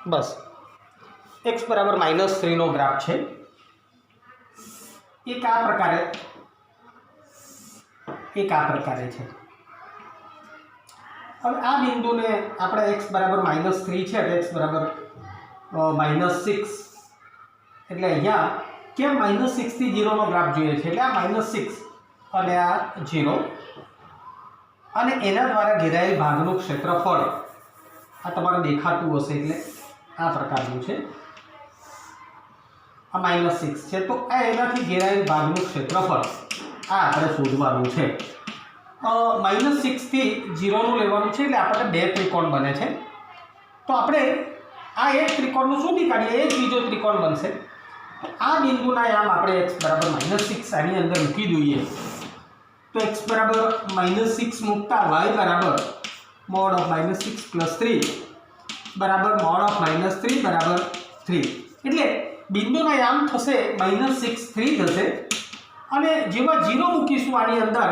बस x बराबर -3 નો graph છે। एक आ प्रकारे है। अब आ बिंदु ने આપણે x बराबर -3 છે એટલે x बराबर -6 એટલે અહીંયા કેમ -6 થી 0 નો ગ્રાફ જોઈએ છે એટલે આ -6 અને આ 0 અને એના દ્વારા ઘેરાયેલ ભાગનું ક્ષેત્રફળ આ તમારે દેખાતું હશે એટલે આ પ્રકારનું છે। आ -6 है तो आ एनाथी घेराયેલ भागનું ક્ષેત્રફળ આ આપણે શોધવાનું છે। -6 થી 0 નું લેવાનું છે એટલે આપણે બે ત્રિકોણ બને છે। તો આપણે આ એક ત્રિકોણનું શોધી કાઢીએ, એક બીજો ત્રિકોણ બનશે। તો આ બિંદુના યામ આપણે x બરાબર -6 આની અંદર મૂકી દઈએ તો x બરાબર -6 મૂકતા y બરાબર mod of -6 + 3 બરાબર mod of -3 બરાબર 3 એટલે बिंदुना याम थशे -6 3 थशे अने जेवा 0 मूकीशुं आनी अंदर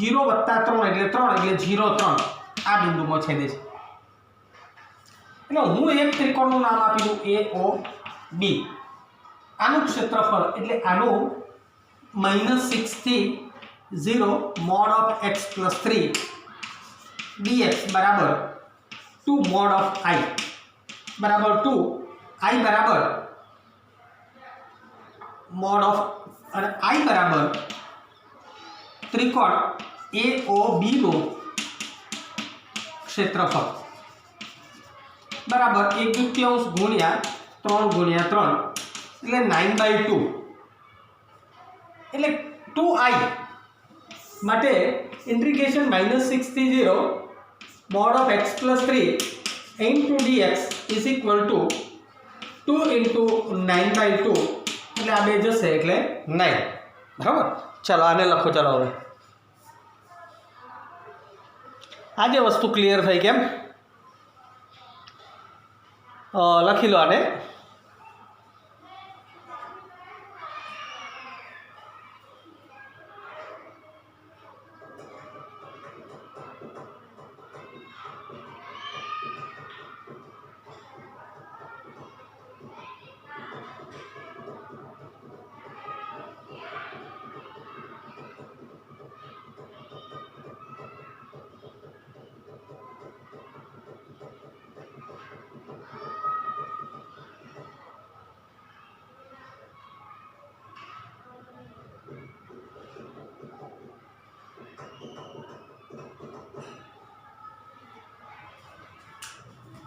0 + 3 એટલે 3 એટલે 0 3 आ बिंदुमां छेदे छे। એટલે હું એક ત્રિકોણનું નામ આપી દઉં AOB। આનું ક્ષેત્રફળ એટલે આનું -6 થી 0 mod of x + 3 dx बराबर 2 mod of I बराबर 2 I बराबर mod of અને I बराबर त्रिकोण AOB નો क्षेत्रफल बराबर 1/2 गुणिया 3 गुणिया 3 એટલે 9/2 એટલે 2I માટે इंटीग्रेशन -6 થી 0 mod of x + 3 into dx is equal to 2 into 9/2 એટલે આ બે જશે એટલે 9 બરાબર। ચાલો આને લખો। ચાલો હવે આ જે વસ્તુ ક્લિયર થઈ કેમ લખી લો આને।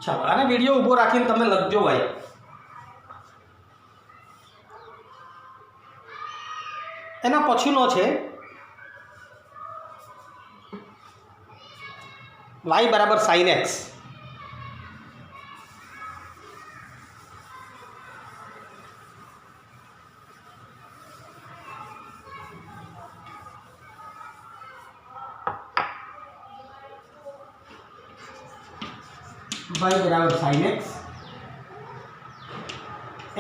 चलो आने वीडियो ऊभो राखीने तमे लखजो भाई। एना पछीनो छे y बराबर sin x। y बराबर sin x,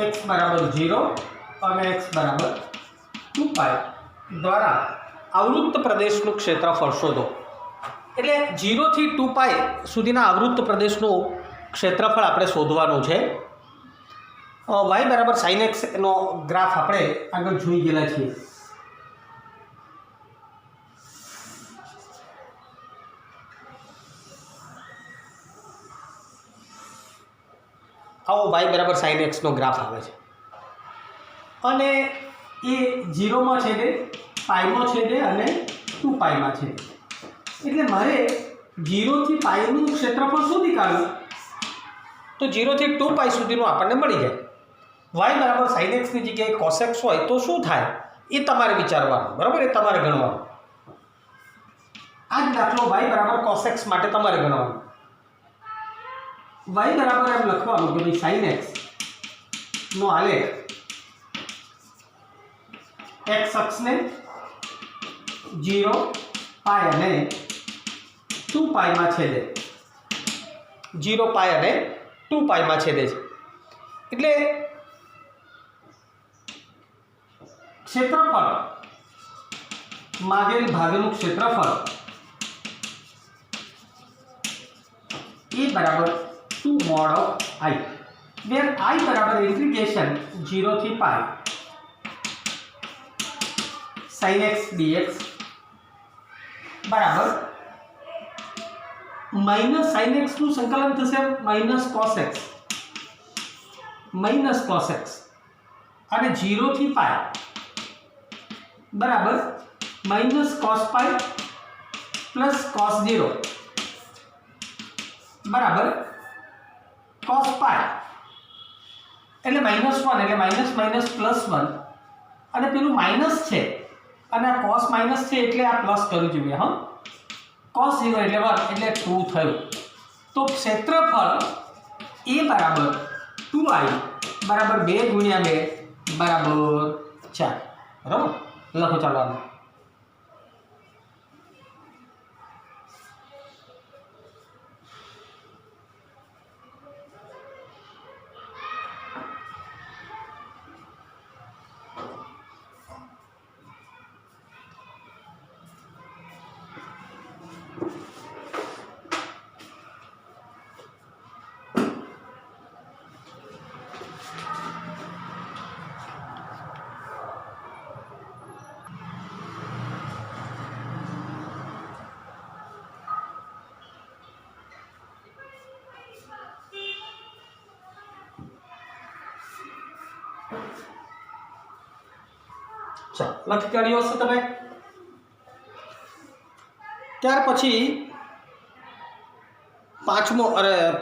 x बराबर 0 और x बराबर 2π द्वारा आवृत्त प्रदेशનું ક્ષેત્રફળ શોધો। એટલે 0 થી 2π સુધીના આવૃત્ત પ્રદેશનું ક્ષેત્રફળ આપણે શોધવાનું છે। y બરાબર sin x નો ગ્રાફ આપણે આગળ જોઈ ગયેલા છીએ। आओ y बराबर sin x નો ગ્રાફ આવે છે અને એ 0 માં છેદે, પાઈ માં છેદે અને 2π માં છેદે। એટલે મારે 0 થી પાઈ નું ક્ષેત્રફળ શોધી કાઢવું તો 0 થી 2π સુધીનું આપણને મળી જાય। y બરાબર sin x ની જગ્યાએ cos x હોય તો શું થાય એ તમારે વિચારવાનું, બરાબર, એ તમારે ગણવાનું। આ જ દાખલો y બરાબર cos x માટે તમારે ગણવાનું। y बराबर एम लखवानुं कि भाई sin x नो आलेख x अक्ष ने 0 पाई अने 2π में छेदे, 0 पाई अने 2π में छेदे छे। एटले क्षेत्रफल मागेल भागनुं क्षेत्रफल ए बराबर 2 mod of I where I बराबर इंटीग्रेशन 0 થી पाई sin x dx बराबर माइनस sin x નું સંકલન થશે માઇનસ cos x અને 0 થી પાઈ बराबर minus cos pi plus cos 0 बराबर cos पाई એટલે -1 એટલે માઇનસ માઇનસ +1 અને પેલું માઇનસ છે અને આ cos માઇનસ છે એટલે આ પ્લસ કરવું જોઈએ હા cos 0 એટલે 1 એટલે 2 થયું તો ક્ષેત્રફળ a બરાબર 2i બરાબર 2 × 2 બરાબર 4 બરાબર લખો ચાલો આને લખી કાઢ્યો હશે તમે ત્યાર પછી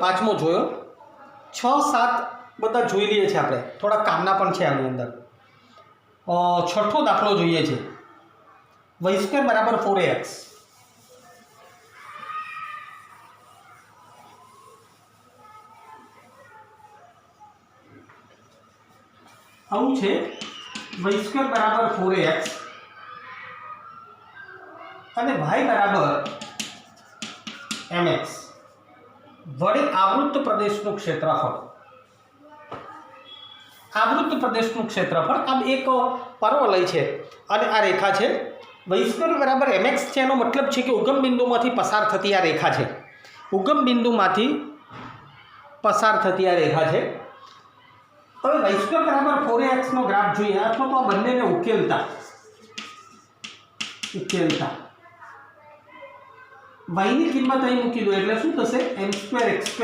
પાંચમો જોયો 6-7 બધા જોઈ લઈએ છીએ આપણે થોડા કામના પણ છે આની અંદર છઠ્ઠો દાખલો જોઈએ છે y² બરાબર 4ax આવું છે y² बराबर 4ax અને y बराबर mx વડે આવૃત્ત પ્રદેશનું ક્ષેત્રફળ આમ એક પરવલય છે અને આ રેખા છે y² બરાબર mx છે એનો મતલબ છે કે ઉગમ બિંદુમાંથી પસાર થતી આ રેખા છે હવે y² બરાબર 4ax નો ગ્રાફ જોઈએ અથવા તો આ બંનેને ઉકેલતા y ની કિંમત અહીં મૂકી દો એટલે શું થશે m²x²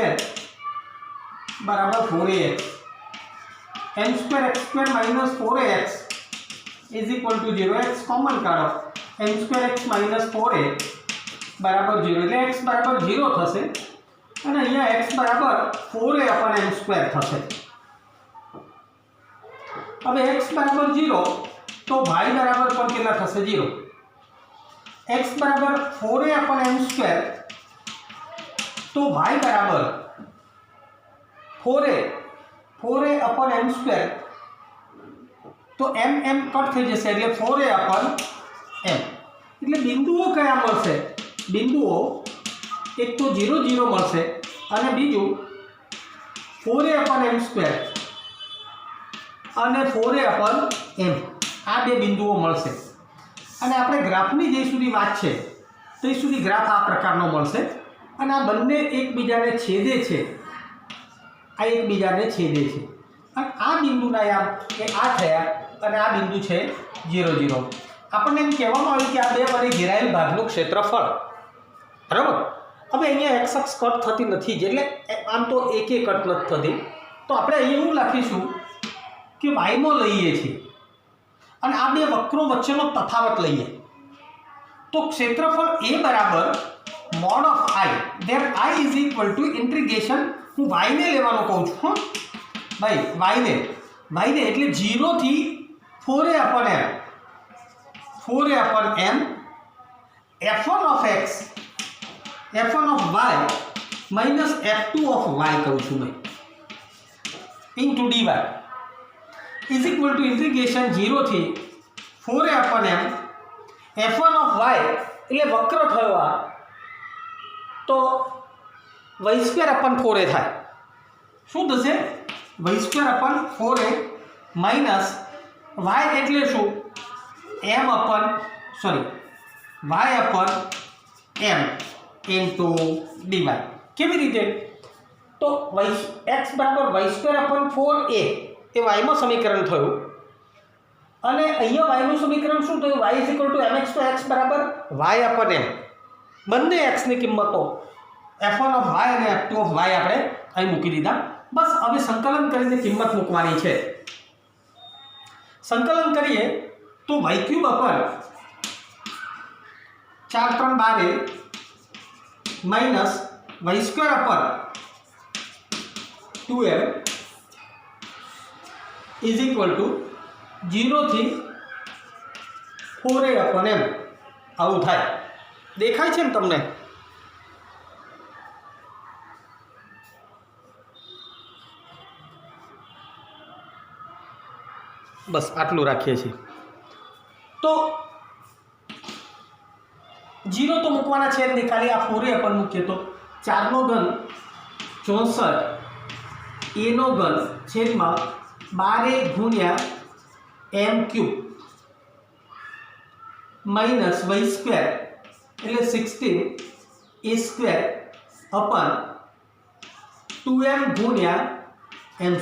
બરાબર 4ax m²x² - 4ax = 0 x common કાઢો m²x - 4a બરાબર 0 એટલે x બરાબર 0 થશે અને અહીંયા x બરાબર 4a/m² થશે अब x बराबर 0 तो y बराबर पर कितना थશે 0 x बराबर 4a/m² तो y बराबर 4a/m² तो m कट થઈ જશે એટલે 4a/m એટલે બિંદુઓ કયા મળશે બિંદુઓ એક તો 0 0 મળશે અને બીજું 4a/m² અને 4a/m આ બે બિંદુઓ મળશે અને આપણે ગ્રાફની જે સુધી વાત છે તે સુધી ગ્રાફ આ પ્રકારનો મળશે અને આ બંને એકબીજાને છેદે છે અને આ બિંદુના યામ એ આ થયા અને આ બિંદુ છે 0 0 આપણને એમ કહેવામાં આવ્યું કે આ બે વડે ઘેરાયેલ ભાગનું ક્ષેત્રફળ બરાબર હવે અહીંયા x અક્ષ કટ થતી નથી એટલે આમ તો એક કટ નથી થતી તો આપણે અહીંયા એવું લખીશું कि y में लईए छे અને આ બે વક્રો વચ્ચેનો તફાવત લઈએ તો ક્ષેત્રફળ a બરાબર mod of i where i is equal to integration હું y ને લેવાનું કહું છું હા ભાઈ y ને એટલે 0 થી 4a/m f1 of x f1 of y minus f2 of y કહું છું મેં into dy is equal to integration 0 થી 4a/m f1 of y એટલે વક્ર થયો આ તો y²/4a થાય શું થશે y²/4a માઈનસ y એટલે શું y/m into dy કેવી રીતે तो x बराबर y² / 4a એ y માં સમીકરણ થયું અને અહીંયા y નું સમીકરણ શું થયું y mx તો x બરાબર y/m બંને x ની કિંમતો f1 ઓફ y અને f2 ઓફ y આપણે અહીં મૂકી દીધા બસ હવે સંકલન કરીને કિંમત મૂકવાની છે સંકલન કરીએ તો y³ ઉપર 4 3 12 માઈનસ y² ઉપર 2m ઇઝ ઇક્વલ ટુ 0 થી 4a/m આવું થાય દેખાય છે ને તમને બસ આટલું રાખીએ છીએ તો 0 તો મૂકવાના છે જ નહીં ખાલી આ 4a/ મૂકીએ તો 4 નો ઘન 64 a નો ઘન છેદમાં 12a ગુણ્યા m³ માઈનસ y² એટલે 16a² અપન 2m ગુણ્યા m²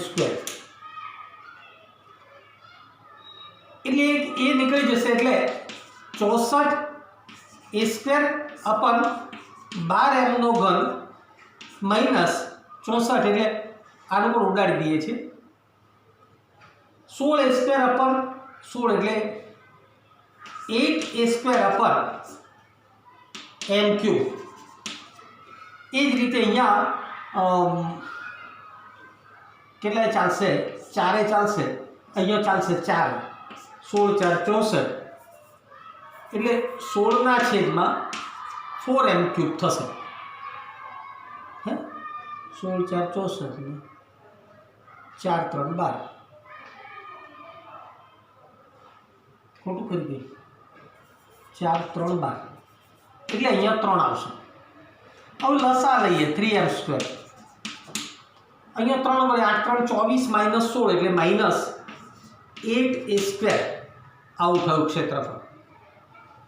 એટલે એ નીકળી જશે એટલે 64a² અપન 12m નો ઘન માઈનસ 64 એટલે આનું પણ ઉડાડી દઈએ છીએ 16a² અપન 16 એટલે 8a² અપન m³ એ જ રીતે અહીંયા કેટલાય ચાલશે 4 ચાલશે અહીંયા ચાલશે 4 16 4 64 એટલે 16 ના છેદમાં 4m³ થશે હે 16 4 64 4 3 12 ખોટું કરી દઈએ 4 3 12 એટલે અહીંયા 3 આવશે હવે લસા લઈએ 3m² અહીંયા 3 વડે 8 3 24 માઈનસ 16 એટલે માઈનસ 8a² આવું થયું ક્ષેત્રફળ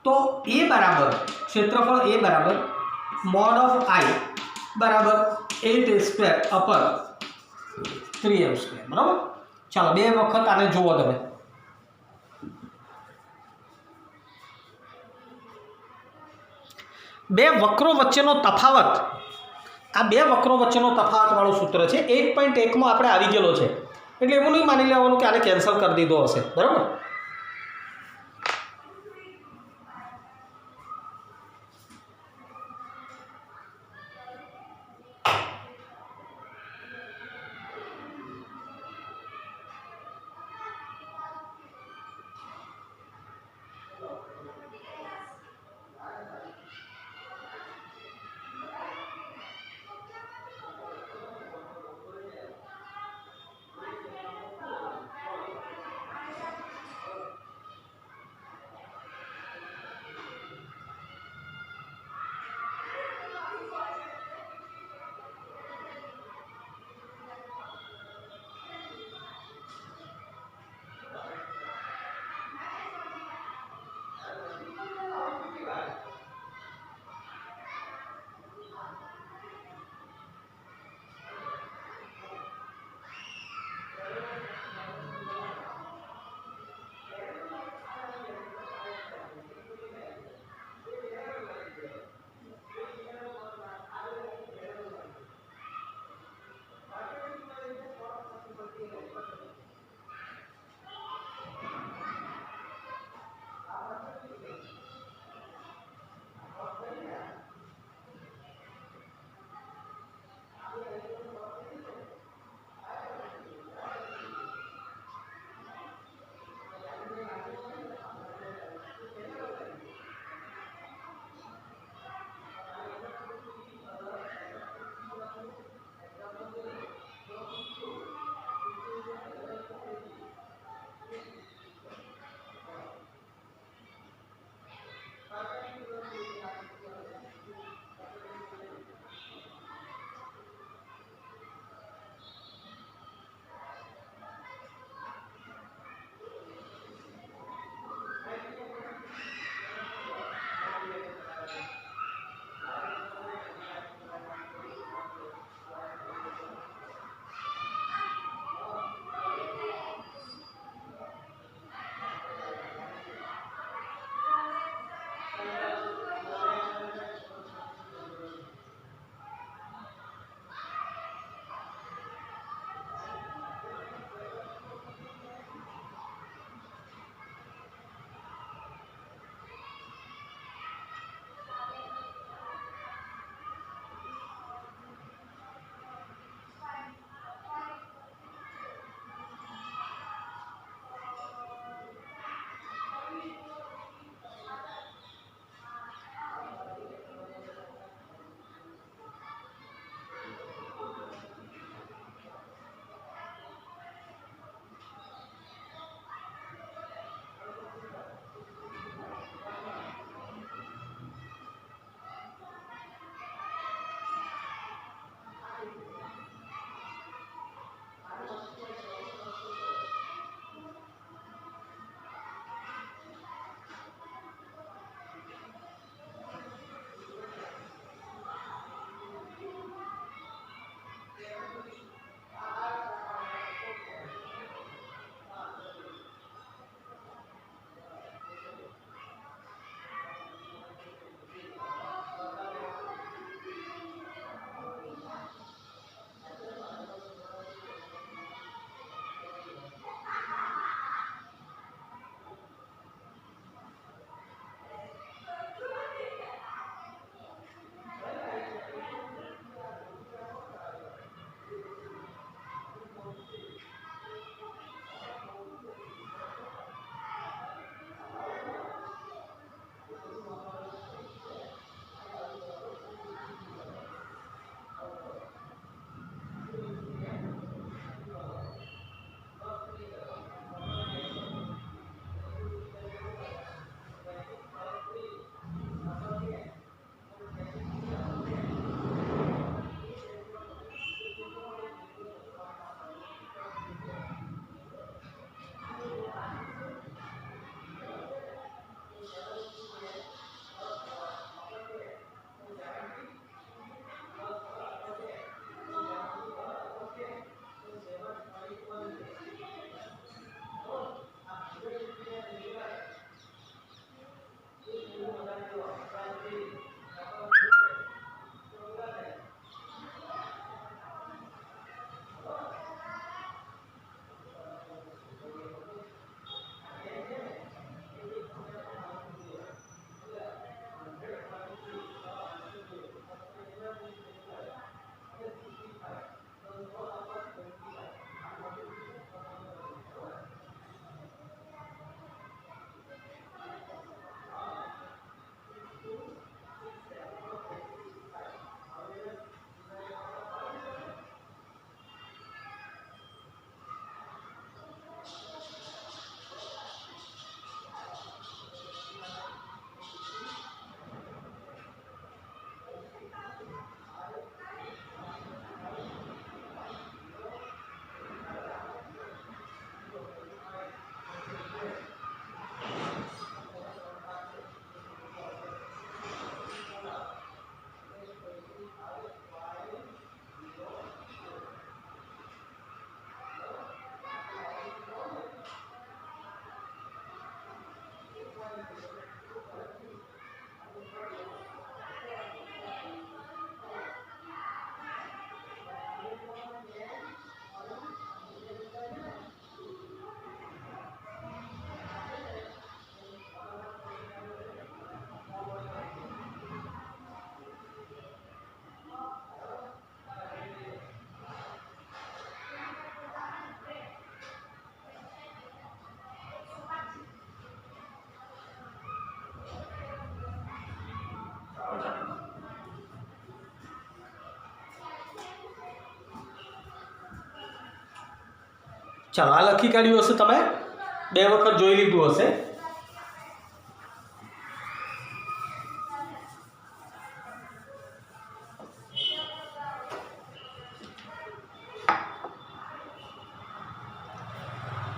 તો a બરાબર ક્ષેત્રફળ a બરાબર મોડ ઓફ i બરાબર 8a² અપર 3m². બરાબર ચાલો બે વખત આને જુઓ તમે બે વક્રો વચ્ચેનો તફાવત આ બે વક્રો વચ્ચેનો તફાવત વાળું સૂત્ર છે 1.1 માં આપણે આવી ગયેલો છે એટલે એવું નહીં માની લેવાનું કે આને કેન્સલ કરી દીધો હશે બરાબર ચાલો આ લખી કાઢ્યું હશે, તમે 2 વખત જોઈ લીધું હશે।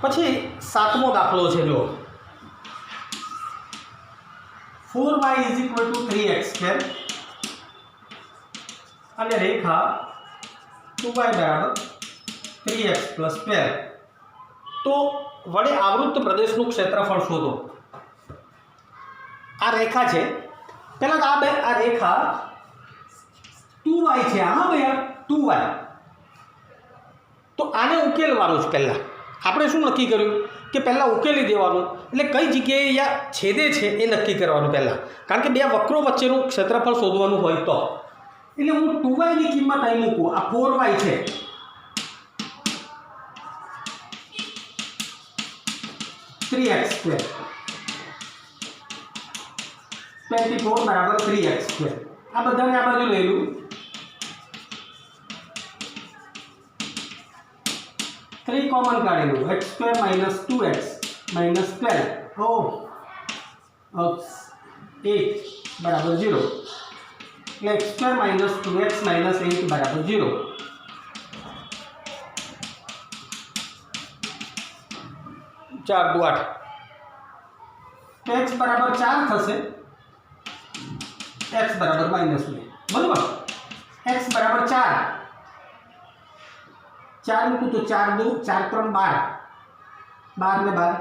પછી 7મો દાખલો છે, જો 4y = 3x² અને રેખા 2y = 3x + 12। તો વડે આવૃત્ત પ્રદેશનું ક્ષેત્રફળ શોધો। આ રેખા છે, પહેલા આ રેખા 2y છે, હા ભૈયા 2y। તો આને ઉકેલવાનું છે। પહેલાં આપણે શું નક્કી કર્યું કે પહેલાં ઉકેલી દેવાનું, એટલે કઈ જગ્યાએ યા છેદે છે એ નક્કી કરવાનું પહેલાં, કારણ કે 2 વક્રો વચ્ચેનું ક્ષેત્રફળ શોધવાનું હોય તો। એટલે હું 2y ની કિંમત અહીં મૂકું, આ 4y છે, (3x²) 24 = 3x²। આ બધાને આ બાજુ લઈ લઉં, 3 કોમન કાઢી લઉં, x² - 2x - 12 8 = 0, એટલે x² - 2x - 8 = 0। ચાર દુ 8, તો x બરાબર 4 થશે, x બરાબર -2, બરાબર। x બરાબર 4 મૂકું તો 4 દુ 4 3 12, 12 ને 12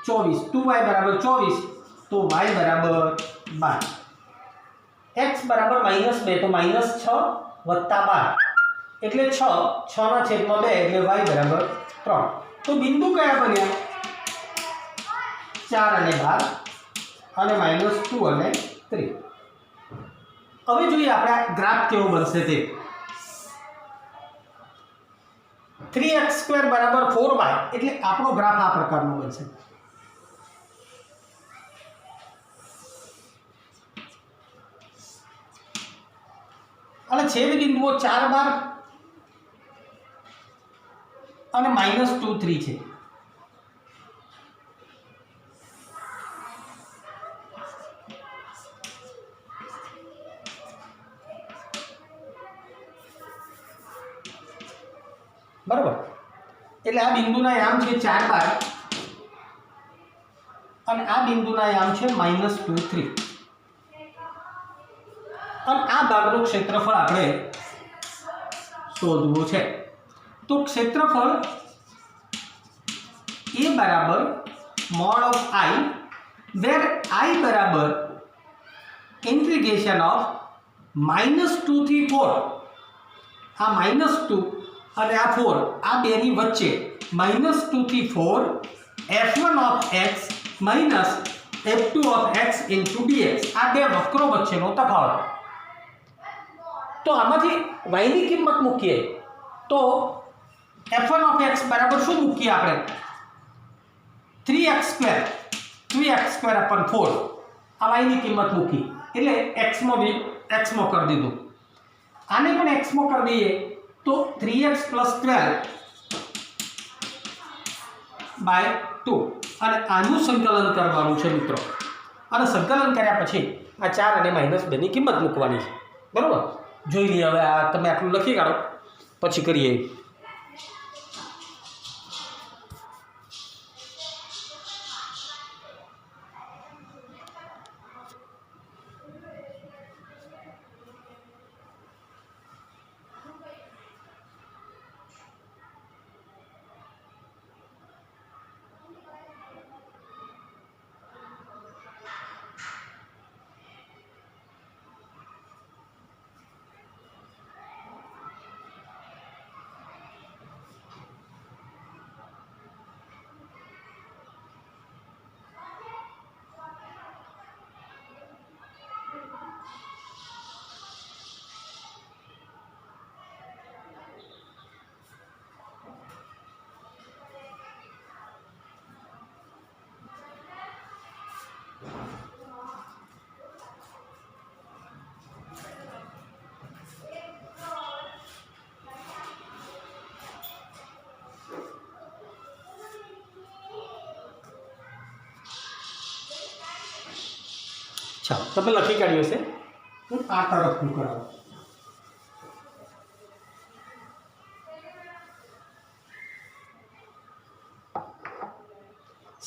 24, 2y બરાબર 24, તો y બરાબર 12। x બરાબર -2, તો -6 + 12 એટલે 6 ના છેદમાં 2 એટલે y બરાબર 3। તો બિંદુ કયા બન્યા? 4 અને 12 અને -2 અને 3। હવે જોઈએ આપણે આ ગ્રાફ કેવો બનશે તે। 3x² = 4y એટલે આપણો ગ્રાફ આ પ્રકારનો બનશે। અને છેદ બિંદુઓ 4 12 અને -2 3 છે। બરાબર, એટલે આ બિંદુના યામ છે 4 12 અને આ બિંદુના યામ છે -2 3, અને આ ભાગનું ક્ષેત્રફળ આપણે શોધવું છે। તો ક્ષેત્રફળ A = mod of I, where I = integration of -2 થી 4 आ -2 અને આ 4 આ બેની વચ્ચે -2 થી 4 f1 of x minus f2 of x into dx આ બે વક્રો વચ્ચેનો તફાવત। તો આમાંથી y ની કિંમત મૂકીએ તો f1 of x બરાબર શું મૂકીએ આપણે 3x square upon 4 આ y ની કિંમત મૂકી એટલે x માં કરી દીધું। આને પણ x માં કરી દઈએ તો 3x + 12/2 અને આનું સંકલન કરવાનું છે મિત્રો। અને સંકલન કર્યા પછી આ 4 અને -2 ની કિંમત મૂકવાની છે બરોબર। જોઈ લઈએ હવે આ તમે આટલું લખી કાઢો પછી કરીએ। ચાલો તમે લખી કાઢ્યું છે હું આ તરફનું કરાવું।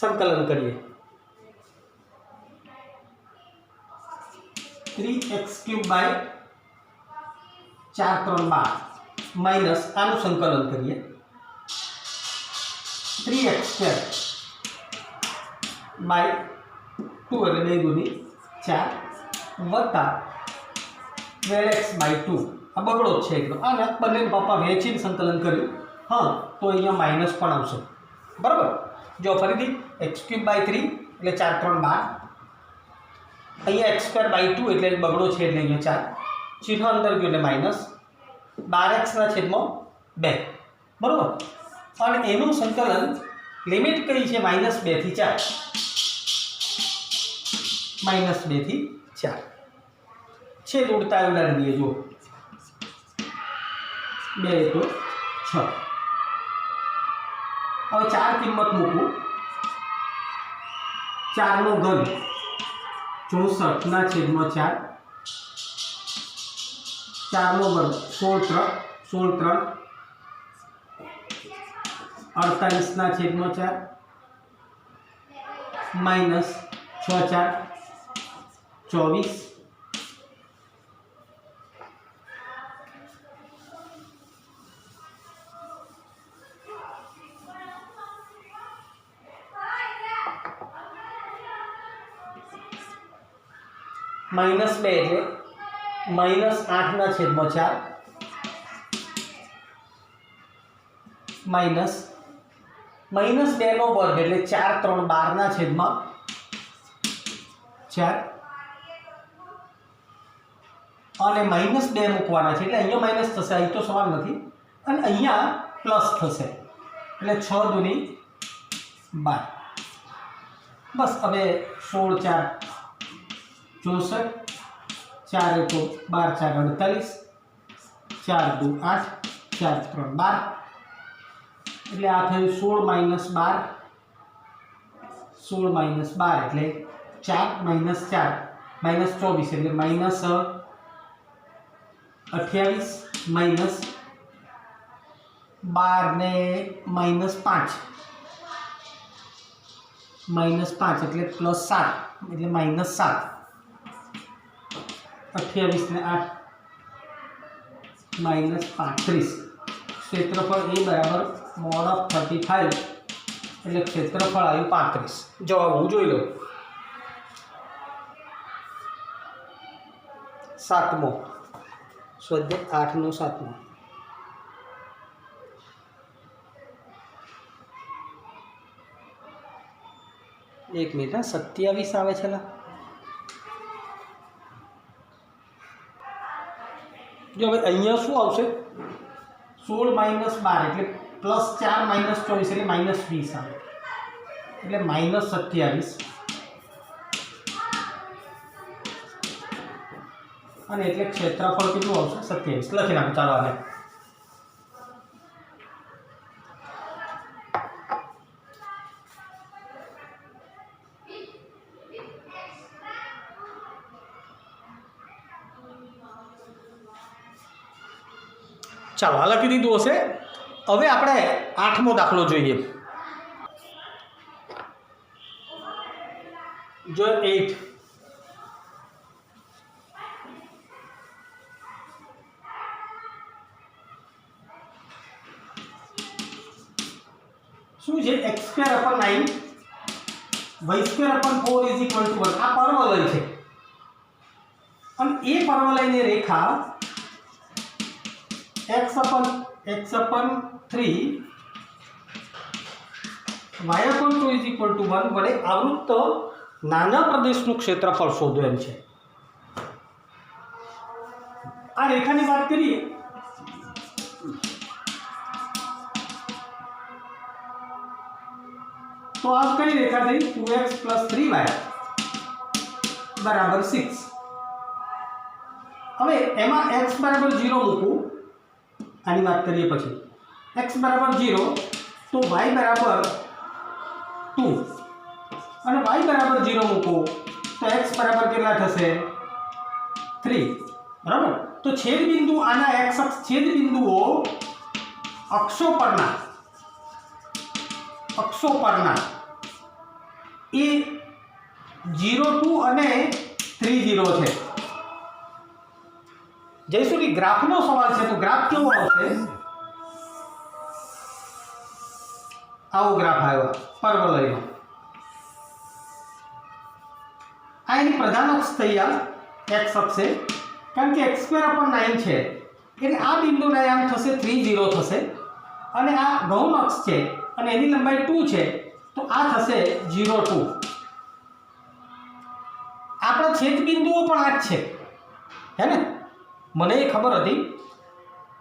સંકલન કરીએ 3x³ / 4 3 12 માઇનસ આનું સંકલન કરીએ 3x² / 2 એટલે 2 દૂની 4 વત્તા 12x/2 આ બગડો જ છે એકદમ। આને બંને પપ્પા વેચીને સંકલન કર્યું હા તો અહીંયા માઇનસ પણ આવશે બરાબર। જો ફરીથી x³ / 3 એટલે 4 3 12 અહીંયા x²/2 એટલે બગડો છે એટલે અહીંયા 4 ચિહ્ન અંદર ગયું એટલે માઇનસ 12x/2 બરાબર। અને એનું સંકલન લિમિટ કઈ છે -2 થી 4 -2 થી 4 છેદ ઉડતા ઉડાડી દઈએ જો 2 તો 6 હવે 4 કિંમત મૂકું 4 નો ઘન 64/4 4 નો વર્ગ 16 3 48/4 માઇનસ 6 4 24 -2 એટલે -8/4 માઇનસ -2 નો વર્ગ એટલે 4 3 12/4 અને -2 મૂકવાના છે એટલે અહીંયા માઇનસ થશે અહીં તો સવાલ નથી અને અહીંયા પ્લસ થશે એટલે 6 દૂની 12 બસ હવે 16 4 64 4 તો 12 4 48 4 2 8 4 3 12 એટલે આ થયું 16 - 12 એટલે 4 - 4 -24 એટલે -28 માઇનસ 12 ને -5 એટલે +7 એટલે -7 28 ને 8 -35 ક્ષેત્રફળ એ બરાબર mod of 35 એટલે ક્ષેત્રફળ આવ્યું 35 જવાબ હું જોઈ લઉં सातमो स्वाध्याय 8 7मो। एक मिनिट, 27 आवे छे। जो भाई अहींया शुं आवशे 16 - 12 એટલે +4 - 24 એટલે -20 આવે એટલે -27 અને એટલે ક્ષેત્રફળ કેટલું આવશે 27 લખી નાખો ચાલો આને। ચાલો આ લખી દીધું હશે। હવે આપણે 8મો દાખલો જોઈએ। જો 8 શું છે x²/9 y²/4 = 1। આ પરવલય છે અને એ પરવલયની રેખા x/3 y/2 = 1 વડે આવૃત્ત નાના પ્રદેશનું ક્ષેત્રફળ શોધો એમ છે। આ રેખાની વાત કરીએ તો આ કઈ રેખા થઈ 2x + 3y = 6। હવે એમાં x = 0 મૂકું, આની વાત કરીએ પછી x = 0 તો y = 2 અને y = 0 મૂકો તો x બરાબર કેટલા થશે 3 બરાબર। તો છેદ બિંદુ આના x અક્ષ છેદ બિંદુઓ અક્ષો પરના એ 0 2 અને 3 0 છે। जैसे कि ग्राफ नो सवाल है तो ग्राफ क्यों आवशे आवो ग्राफ आव्यो परवलयनो। आ एनी प्रधान अक्ष थई आ x अक्ष है कारण के x²/9 छे એટલે આ બિંદુને આમ થશે 3 0 થશે અને આ ગૌણ અક્ષ છે અને એની લંબાઈ 2 છે તો આ થશે 0 2। આપણા છેદ બિંદુઓ પણ આ જ છે હે ને, મને એ ખબર હતી।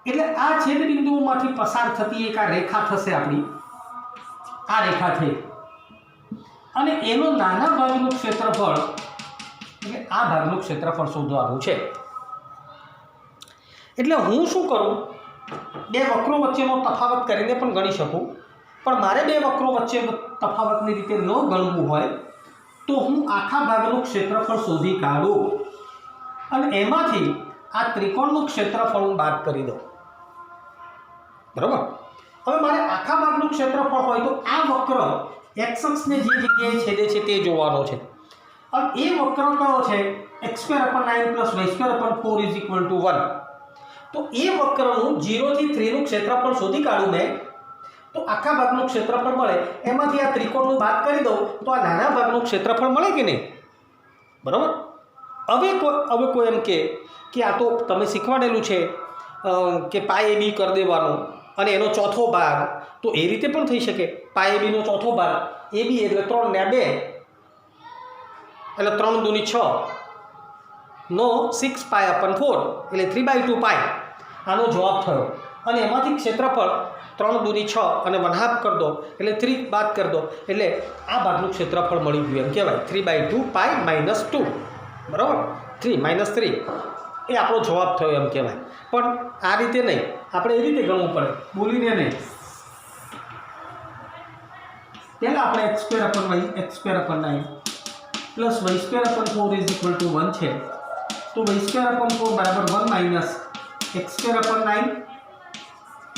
એટલે આ છેદ બિંદુઓમાંથી પસાર થતી એક આ રેખા થશે આપણી, આ રેખા થઈ અને એનો નાના ભાગનું ક્ષેત્રફળ એટલે આ ભાગનું ક્ષેત્રફળ શોધવાનું છે। એટલે હું શું કરું, બે વક્રો વચ્ચેનો તફાવત કરીને પણ ગણી શકું, પણ મારે બે વક્રો વચ્ચે તફાવતની રીતે ન ગણવું હોય તો હું આખા ભાગનું ક્ષેત્રફળ શોધી કાઢું અને એમાંથી આ ત્રિકોણનું ક્ષેત્રફળ હું બાદ કરી દઉં બરાબર। હવે મારે આખા ભાગનું ક્ષેત્રફળ હોય તો આ વક્ર x અક્ષને જે જગ્યાએ છેદે છે તે જોવાનો છે અને એ વક્ર કયો છે x²/9 + y²/4 = 1। તો એ વક્રનું 0 થી 3 નું ક્ષેત્રફળ શોધી કાઢું મેં તો આખા ભાગનું ક્ષેત્રફળ મળે, એમાંથી આ ત્રિકોણનું બાદ કરી દઉં તો આ નાના ભાગનું ક્ષેત્રફળ મળે કે નહીં બરાબર। હવે કોઈ એમ કે આ તો તમે શીખવાડેલું છે કે π/a b કરી દેવાનો અને એનો ચોથો ભાગ, તો એ રીતે પણ થઈ શકે। π/a b નો ચોથો ભાગ ab એટલે 3 ને 2 એટલે 3 × 2 = 6 નો 6π/4 એટલે 3/2π આનો જવાબ થયો અને એમાંથી ક્ષેત્રફળ 3 × 2 = 6 અને 1/2 કરી દો એટલે 3 બાદ કરી દો એટલે આ ભાગનું ક્ષેત્રફળ મળી ગયું એમ કહેવાય 3/2π - 2 બરાબર। 3 - 3 એ આપણો જવાબ થયો એમ કહેવાય। પણ આ રીતે નહીં, આપણે એ રીતે ગણવું પડે, બોલીને નહીં। પહેલાં આપણે x²/9 + y²/4 = 1 છે તો y²/4 = 1 - x²/9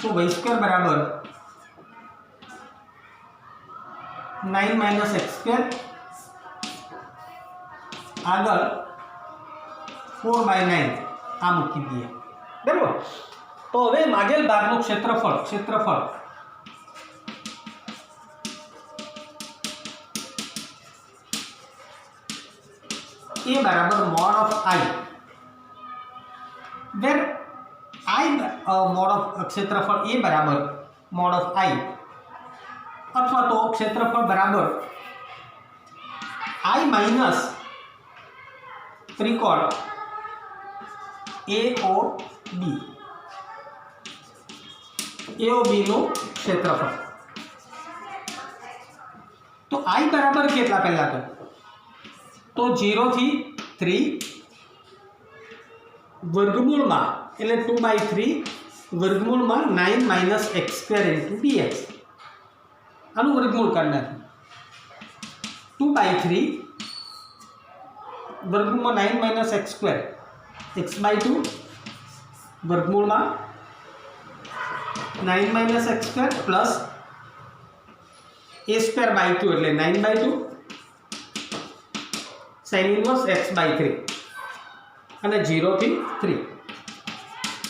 તો y² બરાબર 9 - x², આગળ 4/9 આ મૂકી દઈએ બરાબર। તો હવે માગેલ ભાગનું ક્ષેત્રફળ એ બરાબર mod of I where I mod of क्षेत्रफल ए बराबर मोड ऑफ आई अथवा तो क्षेत्रफल बराबर आई माइनस त्रिकोण ए ओ बी नो क्षेत्रफल। तो आई बराबर केटला पहला तो 0 थी 3 वर्गमूल में एटले 2/3 वर्गमूल में 9 minus x square into dx आनु वर्गमूल करना 2/3 वर्गमूल में 9 माइनस एक्स स्क्वेर x/2 वर्गमूल में 9 minus x square plus a square by 2 એટલે 9/2 sin इनवर्स x/3 અને 0 થી 3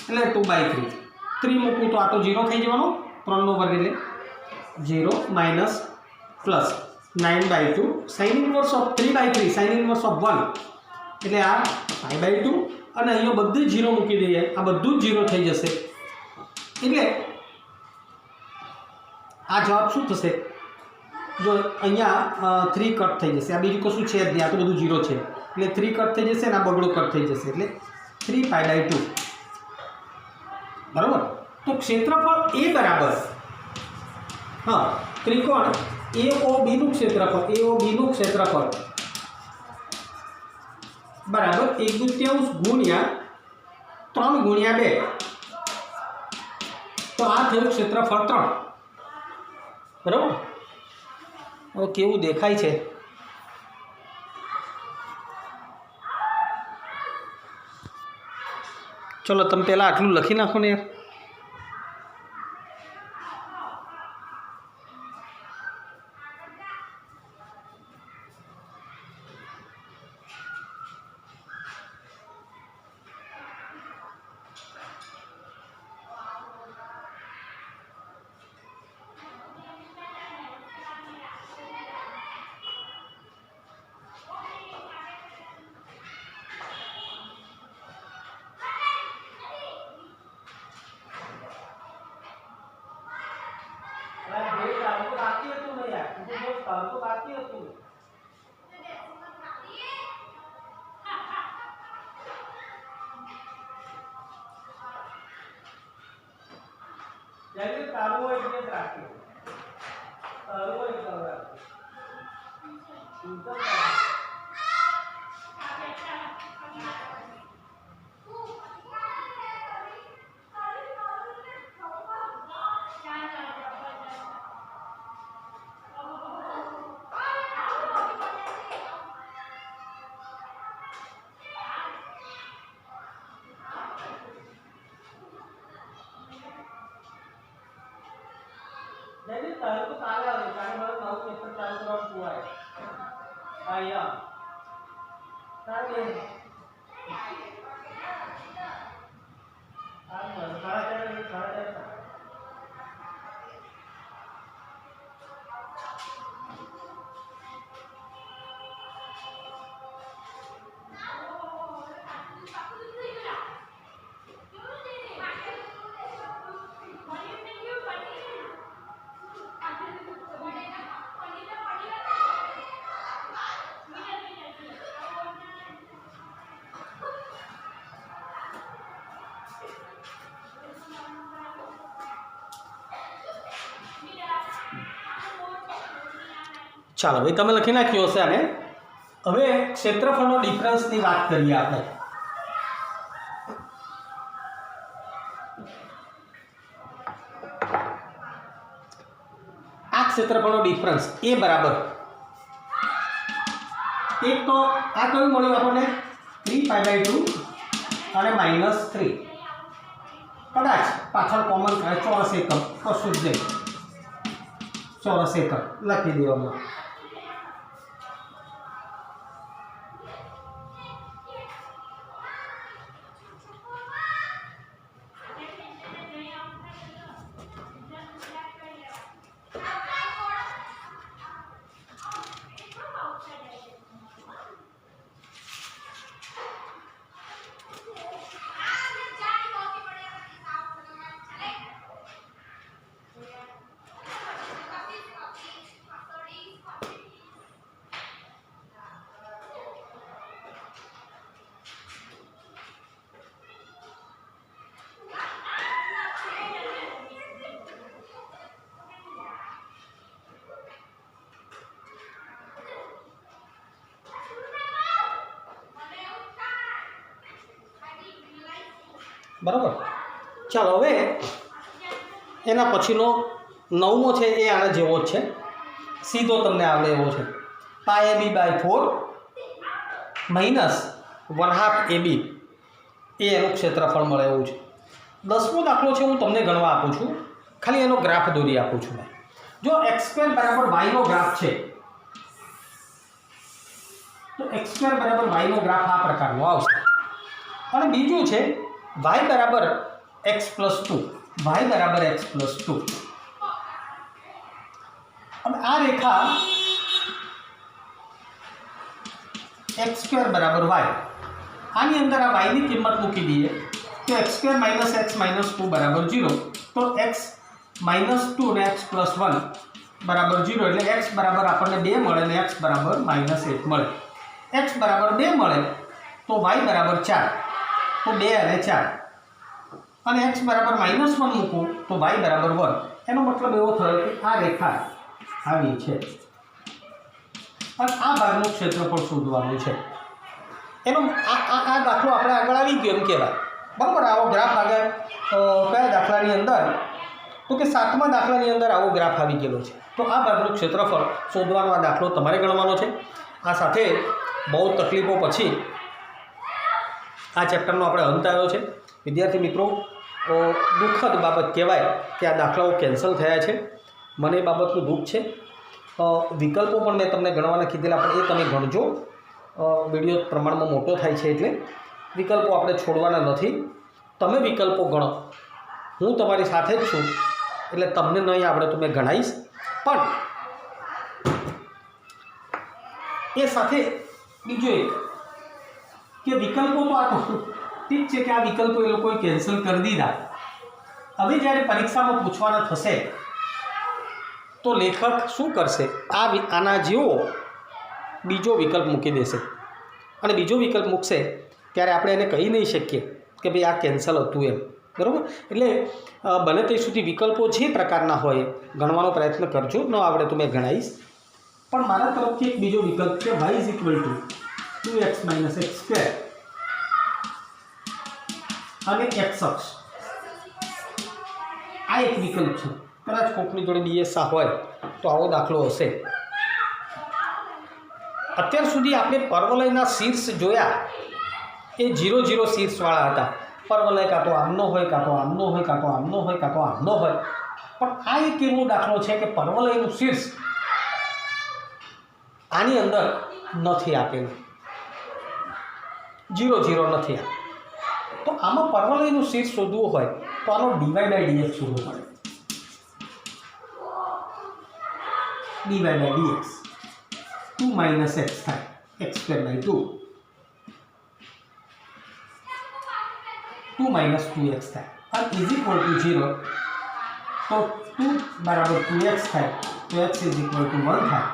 એટલે 2/3 3 મૂકું તો આ તો 0 થઈ જવાનો 3 નો વર્ગ એટલે 0 minus plus 9/2 sin inverse of 3/3 sin inverse of 1 એટલે આ 5/2 અને અહીંયા બધું 0 મૂકી દઈએ આ બધું 0 થઈ જશે એટલે આ જવાબ શું થશે जो अहींया 3 कट थी जैसे आ बीजू कशुं छे ज नहीं आ तो बधुं 0 है એટલે 3 कट थी जैसे आ बगड़ो कट थी जैसे એટલે 3π/2 बराबर। तो क्षेत्रफल ए बराबर हाँ त्रिकोण AOB નું क्षेत्रफल AOB નું क्षेत्रफल बराबर 1/2 गुणिया 3 गुणिया 2 तो आ थयुं क्षेत्रफल 3 बराबर। હવે કેવું દેખાય છે ચલો તમે પહેલાં આટલું લખી નાખો ને યાર। jadi tahu itu salah nih karena baru tahu kita tahu kurang kuat ayam tadi salah cara ચાલો ભાઈ તમે લખી નાખ્યો હશે આને। હવે ક્ષેત્રફળનો ડિફરન્સની વાત કરીએ આપણે। આ ક્ષેત્રફળનો ડિફરન્સ એ બરાબર એક તો આ કયું મળ્યું આપણને 3π/2 અને -3 કદાચ પાછળ કોમન કરે ચોરસ એકમ કશું જ નહીં ચોરસ એકમ લખી દેવામાં। બરાબર. ચાલો હવે એના પછીનો 9મો છે એ આના જેવો જ છે, સીધો તમને આવડે એવો છે. પાય AB બાય 4 માઇનસ 1/2 AB એ એનું ક્ષેત્રફળ મળે એવું છે. 10મો દાખલો છે, હું તમને ગણવા આપું છું, ખાલી એનો ગ્રાફ દોરી આપું છું. જો x² બરાબર y નો ગ્રાફ છે તો x² બરાબર y નો ગ્રાફ આ પ્રકારનો આવશે. અને બીજું છે y બરાબર x પ્લસ 2, y બરાબર x પ્લસ 2. અને આ રેખા x² બરાબર y, આની અંદર આ y ની કિંમત મૂકી દઈએ તો x² માઇનસ x માઇનસ 2 બરાબર 0. તો x માઇનસ 2 ને x પ્લસ 1 બરાબર 0, એટલે x બરાબર આપણને 2 મળે ને x બરાબર માઇનસ 1 મળે. x બરાબર 2 મળે તો y બરાબર 4, તો 2 અને 4. અને x બરાબર માઇનસ 1 મૂકું તો y બરાબર 1. એનો મતલબ એવો થયો કે આ રેખા આવી છે અને આ ભાગનું ક્ષેત્રફળ શોધવાનું છે. એનો આ દાખલો આપણે આગળ આવી ગયો એમ કહેવાય. બરાબર. આવો ગ્રાફ આગળ કયા દાખલાની અંદર, તો કે 7મા દાખલાની અંદર આવો ગ્રાફ આવી ગયેલો છે. તો આ ભાગનું ક્ષેત્રફળ શોધવાનો આ દાખલો તમારે ગણવાનો છે. આ સાથે બહુ તકલીફો પછી આ ચેપ્ટરનો આપણે અંત આવ્યો છે. વિદ્યાર્થી મિત્રો, દુઃખદ બાબત કહેવાય કે આ દાખલાઓ કેન્સલ થયા છે. મને એ બાબતનું દુઃખ છે. વિકલ્પો પણ મેં તમને ગણવાના કીધેલા, પણ એ તમે ગણજો. વિડીયો પ્રમાણમાં મોટો થાય છે એટલે વિકલ્પો આપણે છોડવાના નથી. તમે વિકલ્પો ગણો, હું તમારી સાથે જ છું, એટલે તમને નહીં આવડે તો મેં ગણાવીશ. પણ એ સાથે બીજું એક કે વિકલ્પો તો આ ઠીક છે કે આ વિકલ્પો એ લોકોએ કેન્સલ કરી દીધા. હવે જ્યારે પરીક્ષામાં પૂછવાના થશે તો લેખક શું કરશે, આના જેવો બીજો વિકલ્પ મૂકી દેશે. અને બીજો વિકલ્પ મૂકશે ત્યારે આપણે એને કહી નહીં શકીએ કે ભાઈ આ કેન્સલ હતું એમ. બરાબર. એટલે બને ત્યાં સુધી વિકલ્પો જે પ્રકારના હોય ગણવાનો પ્રયત્ન કરજો. ન આવડે તો મેં ગણાવીશ. પણ મારા તરફથી એક બીજો વિકલ્પ છે, y = 2x - x² અને x અક્ષ. આ એક વિકલ્પ છે. કદાચ કોકની જોડે BSA હોય તો આવો દાખલો હશે. અત્યાર સુધી આપણે પરવલયના શીર્ષ જોયા એ 0 0 શીર્ષવાળા હતા. પરવલય કાં તો આમનો હોય, કાં તો આમનો હોય, કાં તો આમનો હોય, કાં તો આમનો હોય. પણ આ એક એવો દાખલો છે કે પરવલયનું શીર્ષ આની અંદર નથી આપેલું, 0 0 નથી આપેલું. તો આમાં પરવલયનું શીર્ષ શોધવું હોય તો આનો dy/dx શોધવું પડે. dy/dx 2 - x થાય, x²/2, 2 - 2x થાય. અને = 0, તો 2 બરાબર 2x થાય તો x = 1 થાય.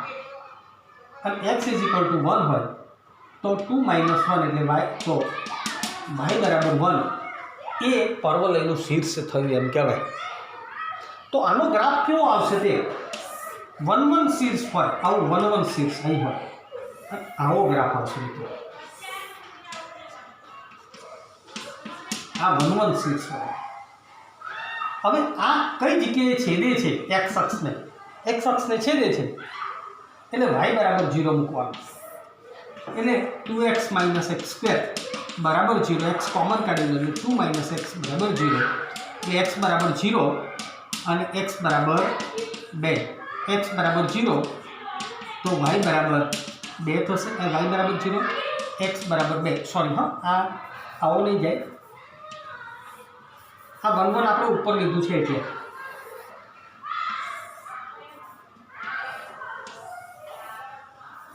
અને x = 1 હોય તો 2 - 1 એટલે y, તો y બરાબર 1 એ પરવલયનું શીર્ષ થયું એમ કહેવાય. તો આનો ગ્રાફ કેવો આવશે? તે 1 1 શીર્ષ હોય, આવું 1 1 શીર્ષ અહીં હોય, આવો ગ્રાફ આવશે મિત્રો. આ 1 1 શીર્ષ હોય. હવે આ કઈ જગ્યાએ છેદે છે? x અક્ષને છેદે છે એટલે y બરાબર 0 મૂકવાનું. એટલે 2x - x² બરાબર 0, x કોમન કાઢી લો એટલે 2 - x બરાબર 0, એટલે x બરાબર 0 અને x બરાબર 2. x બરાબર 0 તો y બરાબર 2 થશે, y બરાબર 0, x બરાબર 2. સોરી, હા, આ આવો નહીં જાય. આ 1 1 આપણે ઉપર લીધું છે એટલે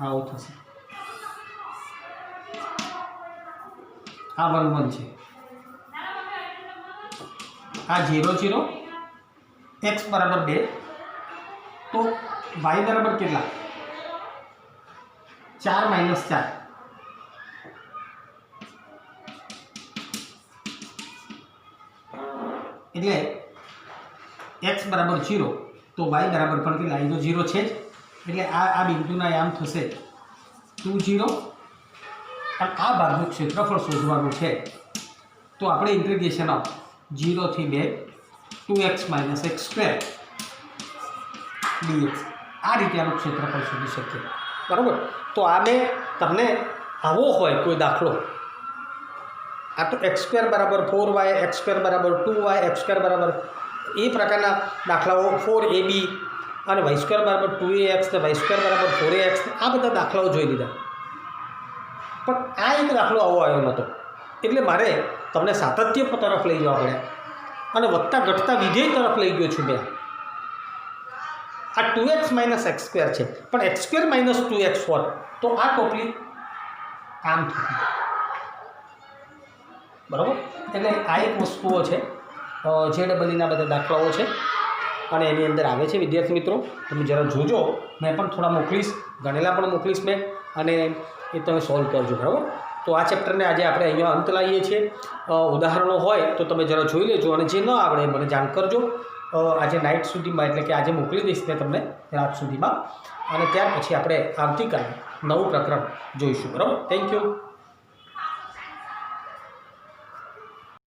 આવું થશે. આ 1 1 છે, આ 0 0, x બરાબર 2, તો y બરાબર કેટલા? 4 - 4. એટલે x બરાબર 0 તો y બરાબર પણ કેટલા? અહીં તો 0 છે જ, એટલે આ બિંદુના આમ થશે 2 0. અને આ ભાગનું ક્ષેત્રફળ શોધવાનું છે તો આપણે ઇન્ટિગ્રેશન ઓફ 0 થી 2 2x - x² dx આ રીતે આનું ક્ષેત્રફળ શોધી શકીએ, બરાબર. તો આ મેં તમને આવો હોય કોઈ દાખલો, આ તો x² બરાબર 4y, x² બરાબર 2y, x² બરાબર એ પ્રકારના દાખલાઓ 4ab અને y² બરાબર 2ax ને y² બરાબર 4ax આ બધા દાખલાઓ જોઈ લીધા. પણ આ એક દાખલો આવો આવ્યો નહોતો, એટલે મારે તમને સાતત્ય તરફ લઈ જવા પડ્યા અને વધતા ઘટતા વિધેય તરફ લઈ ગયો છું મેં. આ 2x - x² છે, પણ x² - 2x હોત તો આ ટોપલી આમ થતી, બરાબર. એટલે આ એક વસ્તુઓ છે JEEના બધા દાખલાઓ છે અને એની અંદર આવે છે. વિદ્યાર્થી મિત્રો તમે જરા જોજો, મેં પણ થોડા મોકલીશ, ગણેલા પણ મોકલીશ મેં, અને એ તમે સોલ્વ કરજો, બરાબર. તો આ ચેપ્ટરને આજે આપણે અહીંયા અંત લાવીએ છીએ. ઉદાહરણો હોય તો તમે જરા જોઈ લેજો, અને જે ન આવડે મને જાણ કરજો આજે નાઇટ સુધીમાં, એટલે કે આજે મોકલી દઈશ મેં તમને રાત સુધીમાં, અને ત્યાર પછી આપણે આવતીકાલે નવું પ્રકરણ જોઈશું, બરાબર. Thank you.